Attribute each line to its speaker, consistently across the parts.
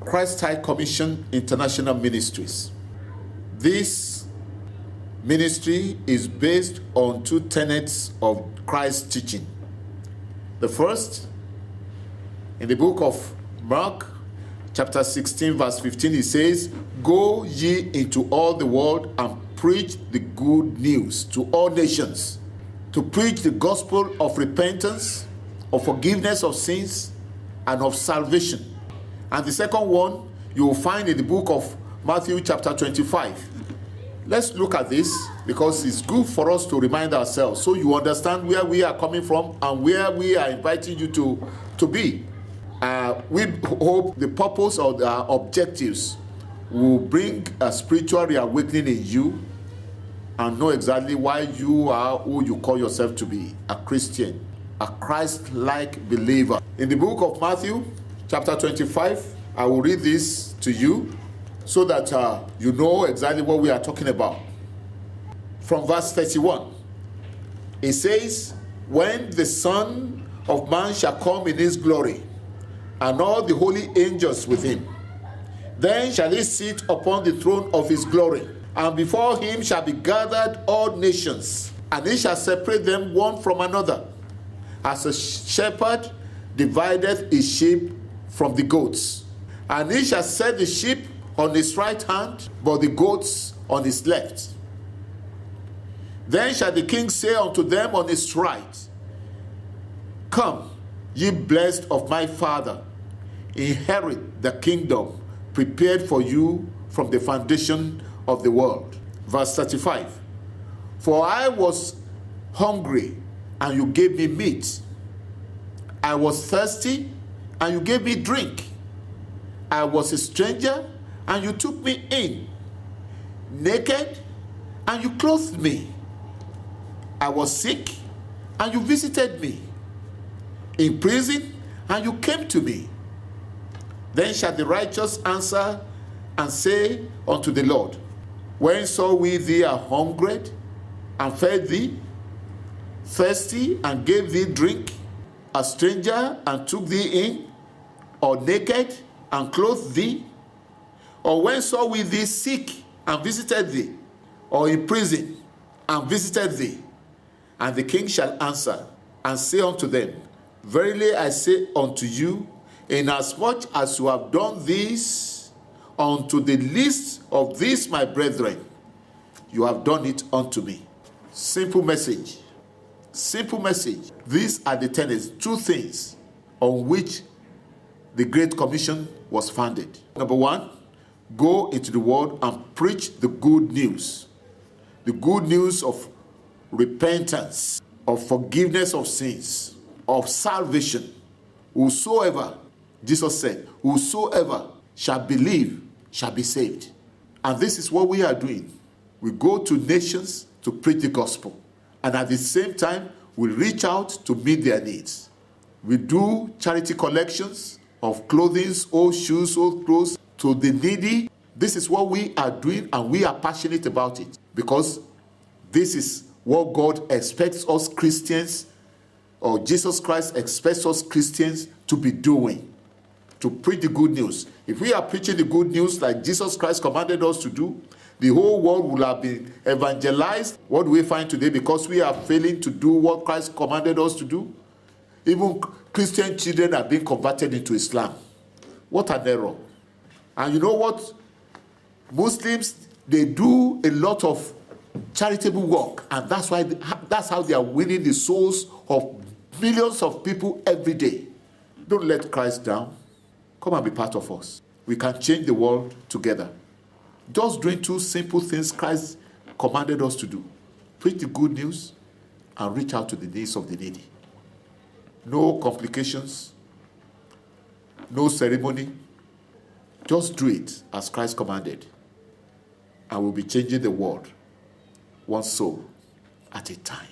Speaker 1: Christ-High Commission International Ministries. This ministry is based on two tenets of Christ's teaching. The first, in the book of Mark, chapter 16, verse 15, it says, "Go ye into all the world and preach the good news to all nations," to preach the gospel of repentance, of forgiveness of sins, and of salvation. And the second one you will find in the book of Matthew chapter 25. Let's look at this because it's good for us to remind ourselves so you understand where we are coming from and where we are inviting you to be. We hope the purpose of the objectives will bring a spiritual reawakening in you and know exactly why you are who you call yourself to be, a Christian, a Christ-like believer. In the book of Matthew, chapter 25, I will read this to you so that you know exactly what we are talking about. From verse 31, it says, "When the Son of Man shall come in his glory, and all the holy angels with him, then shall he sit upon the throne of his glory, and before him shall be gathered all nations, and he shall separate them one from another, as a shepherd divideth his sheep from the goats. And he shall set the sheep on his right hand, but the goats on his left. Then shall the king say unto them on his right, Come, ye blessed of my Father, inherit the kingdom prepared for you from the foundation of the world." Verse 35, "For I was hungry, and you gave me meat. I was thirsty, and you gave me drink. I was a stranger, and you took me in. Naked, and you clothed me. I was sick, and you visited me. In prison, and you came to me. Then shall the righteous answer and say unto the Lord, When saw we thee a hungered, and fed thee, thirsty, and gave thee drink, a stranger, and took thee in, or naked, and clothed thee? Or when saw we thee sick, and visited thee, or in prison, and visited thee? And the king shall answer and say unto them, Verily I say unto you, inasmuch as you have done this unto the least of these my brethren, you have done it unto me." Simple message. Simple message. These are the tenets, two things on which the Great Commission was founded. Number one, go into the world and preach the good news. The good news of repentance, of forgiveness of sins, of salvation. Whosoever, Jesus said, whosoever shall believe shall be saved. And this is what we are doing. We go to nations to preach the gospel. And at the same time, we reach out to meet their needs. We do charity collections of clothing, old shoes, old clothes to the needy. This is what we are doing, and we are passionate about it because this is what God expects us Christians, or Jesus Christ expects us Christians to be doing, to preach the good news. If we are preaching the good news like Jesus Christ commanded us to do, the whole world will have been evangelized. What do we find today? Because we are failing to do what Christ commanded us to do, even Christian children are being converted into Islam. What an error. And you know what? Muslims, they do a lot of charitable work, and that's how they are winning the souls of millions of people every day. Don't let Christ down. Come and be part of us. We can change the world together. Just doing two simple things Christ commanded us to do. Preach the good news and reach out to the needs of the needy. No complications, no ceremony. Just do it as Christ commanded. And we'll be changing the world one soul at a time.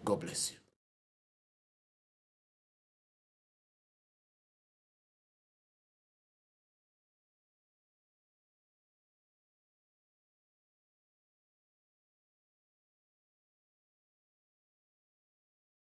Speaker 1: God bless you.